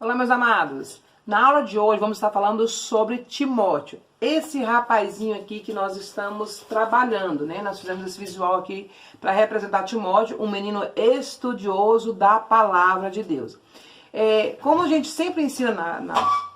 Olá, meus amados. Na aula de hoje vamos estar falando sobre Timóteo. Esse rapazinho aqui que nós estamos trabalhando, né? Nós fizemos esse visual aqui para representar Timóteo, um menino estudioso da palavra de Deus. Como a gente sempre ensina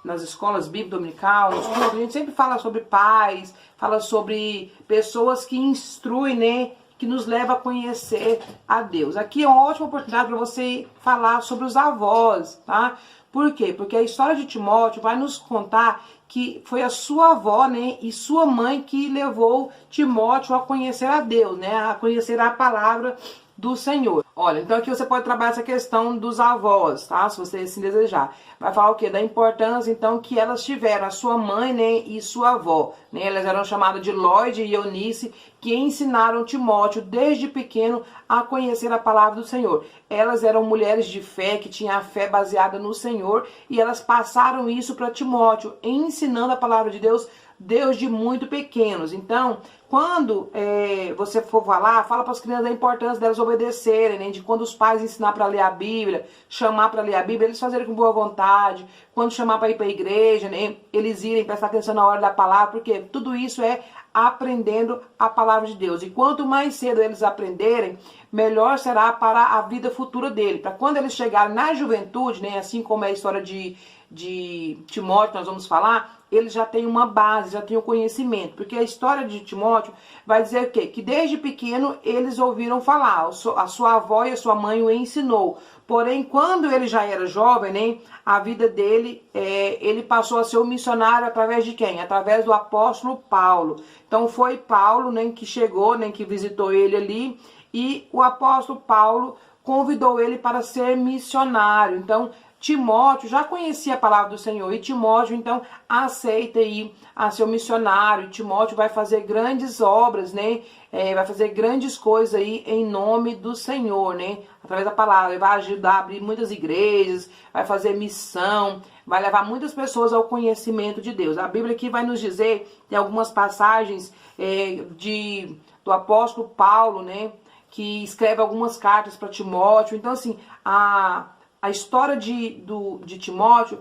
nas escolas bíblicas dominical, a gente sempre fala sobre pais, fala sobre pessoas que instruem, né? Que nos leva a conhecer a Deus. Aqui é uma ótima oportunidade para você falar sobre os avós, tá? Por quê? Porque a história de Timóteo vai nos contar que foi a sua avó, né, e sua mãe que levou Timóteo a conhecer a Deus, né, a conhecer a palavra do Senhor. Olha, então aqui você pode trabalhar essa questão dos avós, tá? Se você assim desejar. Vai falar o quê? Da importância, então, que elas tiveram, a sua mãe, né, e sua avó, né? Elas eram chamadas de Lloyd e Eunice, que ensinaram Timóteo, desde pequeno, a conhecer a palavra do Senhor. Elas eram mulheres de fé, que tinham a fé baseada no Senhor, e elas passaram isso para Timóteo, ensinando a palavra de Deus desde muito pequenos. Então, quando você for falar, fala para as crianças da importância delas obedecerem, né? De quando os pais ensinar para ler a Bíblia, chamar para ler a Bíblia, eles fazerem com boa vontade. Quando chamar para ir para a igreja, né? Eles irem prestar atenção na hora da palavra, porque tudo isso é aprendendo a palavra de Deus. E quanto mais cedo eles aprenderem, melhor será para a vida futura dele. Para quando eles chegarem na juventude, né? Assim como é a história de Timóteo, nós vamos falar, ele já tem uma base, já tem o conhecimento. Porque a história de Timóteo vai dizer o quê? Que desde pequeno eles ouviram falar, a sua avó e a sua mãe o ensinou. Porém, quando ele já era jovem, né, a vida dele, ele passou a ser um missionário através de quem? Através do apóstolo Paulo. Então foi Paulo, né, que chegou, né, que visitou ele ali, e o apóstolo Paulo convidou ele para ser missionário. Então, Timóteo já conhecia a palavra do Senhor, e Timóteo, então, aceita ir a ser um missionário. Timóteo vai fazer grandes obras, né? Vai fazer grandes coisas aí em nome do Senhor, né? Através da palavra, ele vai ajudar a abrir muitas igrejas, vai fazer missão, vai levar muitas pessoas ao conhecimento de Deus. A Bíblia aqui vai nos dizer, tem algumas passagens do apóstolo Paulo, né? Que escreve algumas cartas para Timóteo. Então, assim, a história de Timóteo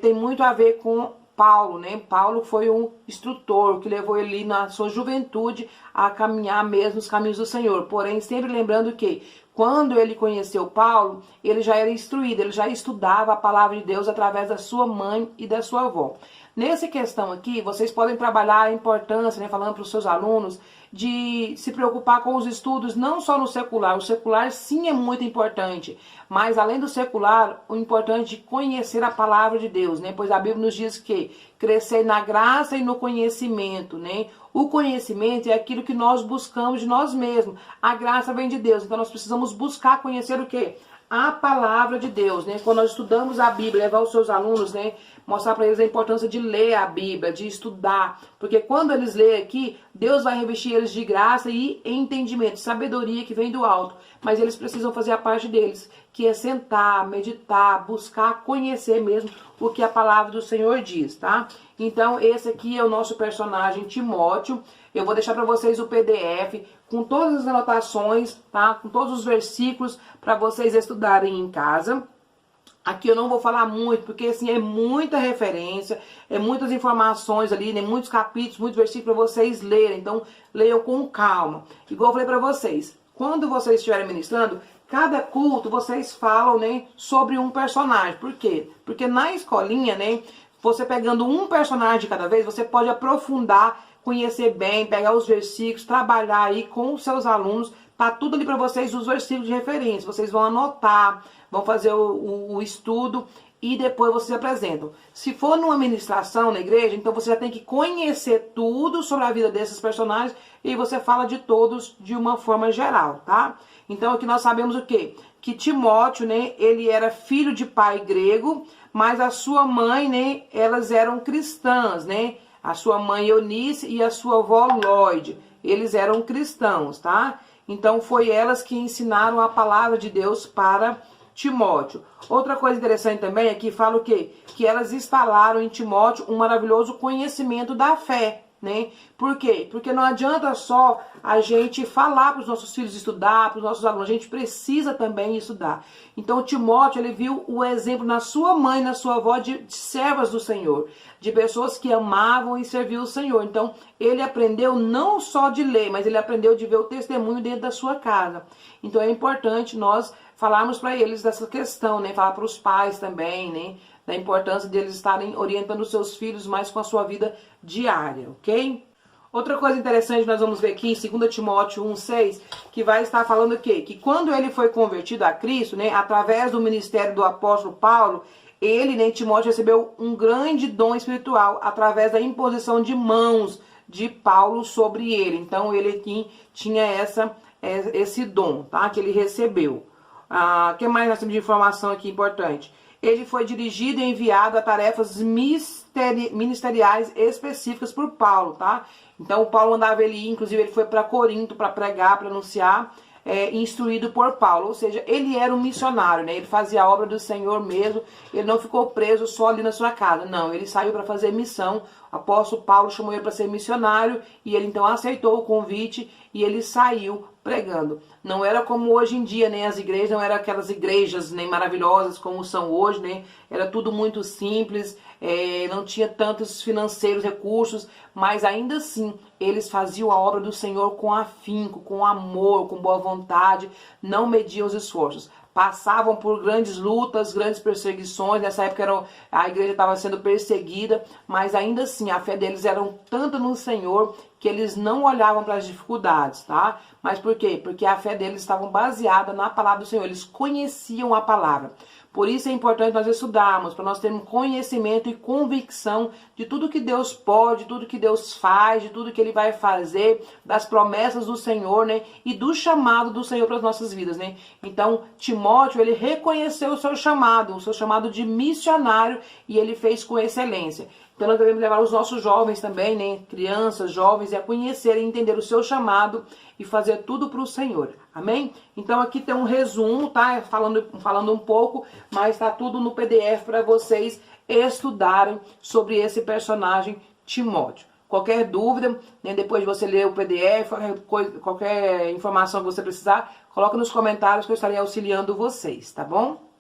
tem muito a ver com Paulo, né? Paulo foi um instrutor que levou ele na sua juventude a caminhar mesmo nos caminhos do Senhor. Porém, sempre lembrando que quando ele conheceu Paulo, ele já era instruído, ele já estudava a palavra de Deus através da sua mãe e da sua avó. Nessa questão aqui, vocês podem trabalhar a importância, né, falando para os seus alunos, de se preocupar com os estudos, não só no secular. O secular sim é muito importante, mas além do secular, o importante é conhecer a palavra de Deus, né? Pois a Bíblia nos diz que crescer na graça e no conhecimento, né? O conhecimento é aquilo que nós buscamos de nós mesmos. A graça vem de Deus, então nós precisamos buscar conhecer o quê? A palavra de Deus, né? Quando nós estudamos a Bíblia, levar os seus alunos, né? Mostrar para eles a importância de ler a Bíblia, de estudar. Porque quando eles leem aqui, Deus vai revestir eles de graça e entendimento, sabedoria que vem do alto. Mas eles precisam fazer a parte deles, que é sentar, meditar, buscar conhecer mesmo o que a palavra do Senhor diz, tá? Então, esse aqui é o nosso personagem Timóteo. Eu vou deixar para vocês o PDF com todas as anotações, tá? Com todos os versículos para vocês estudarem em casa. Aqui eu não vou falar muito, porque assim é muita referência, é muitas informações ali, né, muitos capítulos, muitos versículos para vocês lerem. Então, leiam com calma. Igual eu falei para vocês, quando vocês estiverem ministrando, cada culto vocês falam, né, sobre um personagem. Por quê? Porque na escolinha, né, você pegando um personagem de cada vez, você pode aprofundar, conhecer bem, pegar os versículos, trabalhar aí com os seus alunos. Tá tudo ali para vocês, os versículos de referência. Vocês vão anotar, vão fazer o estudo e depois vocês apresentam. Se for numa ministração na igreja, então você já tem que conhecer tudo sobre a vida desses personagens e você fala de todos de uma forma geral, tá? Então aqui nós sabemos o quê? Que Timóteo, né, ele era filho de pai grego, mas a sua mãe, né, elas eram cristãs, né? A sua mãe Eunice e a sua avó Lloyd, eles eram cristãos, tá? Então foi elas que ensinaram a palavra de Deus para Timóteo. Outra coisa interessante também é que fala o quê? Que elas instalaram em Timóteo um maravilhoso conhecimento da fé, né? Por quê? Porque não adianta só a gente falar para os nossos filhos estudar, para os nossos alunos, a gente precisa também estudar. Então o Timóteo, ele viu o exemplo na sua mãe, na sua avó, de servas do Senhor, de pessoas que amavam e serviam o Senhor. Então ele aprendeu não só de ler, mas ele aprendeu de ver o testemunho dentro da sua casa. Então é importante nós falarmos para eles dessa questão, né? Falar para os pais também, né? Da importância deles estarem orientando os seus filhos mais com a sua vida diária, ok? Outra coisa interessante nós vamos ver aqui em 2 Timóteo 1,6, que vai estar falando o quê? Que quando ele foi convertido a Cristo, né, através do ministério do apóstolo Paulo, ele, né, Timóteo, recebeu um grande dom espiritual através da imposição de mãos de Paulo sobre ele. Então ele aqui tinha esse dom, tá? Que ele recebeu. O que mais nós temos de informação aqui importante? Ele foi dirigido e enviado a tarefas ministeriais específicas por Paulo, tá? Então o Paulo mandava ele ir, inclusive ele foi para Corinto para pregar, para anunciar, instruído por Paulo. Ou seja, ele era um missionário, né? Ele fazia a obra do Senhor mesmo, ele não ficou preso só ali na sua casa, não, ele saiu para fazer missão. O apóstolo Paulo chamou ele para ser missionário e ele então aceitou o convite e ele saiu pregando. Não era como hoje em dia, né? As igrejas não eram aquelas igrejas, né, maravilhosas como são hoje, né? Era tudo muito simples, não tinha tantos financeiros recursos, mas ainda assim eles faziam a obra do Senhor com afinco, com amor, com boa vontade, não mediam os esforços. Passavam por grandes lutas, grandes perseguições. Nessa época a igreja estava sendo perseguida, mas ainda assim a fé deles era tanta no Senhor que eles não olhavam para as dificuldades, tá? Mas por quê? Porque a fé deles estava baseada na palavra do Senhor. Eles conheciam a palavra. Por isso é importante nós estudarmos, para nós termos conhecimento e convicção de tudo que Deus pode, de tudo que Deus faz, de tudo que Ele vai fazer, das promessas do Senhor, né? E do chamado do Senhor para as nossas vidas, né? Então, Timóteo, ele reconheceu o seu chamado de missionário, e ele fez com excelência. Então nós devemos levar os nossos jovens também, né? Crianças, jovens, a conhecerem, entender o seu chamado e fazer tudo para o Senhor. Amém? Então aqui tem um resumo, tá? Falando um pouco, mas tá tudo no PDF para vocês estudarem sobre esse personagem Timóteo. Qualquer dúvida, né, depois de você ler o PDF, qualquer informação que você precisar, coloca nos comentários que eu estarei auxiliando vocês, tá bom?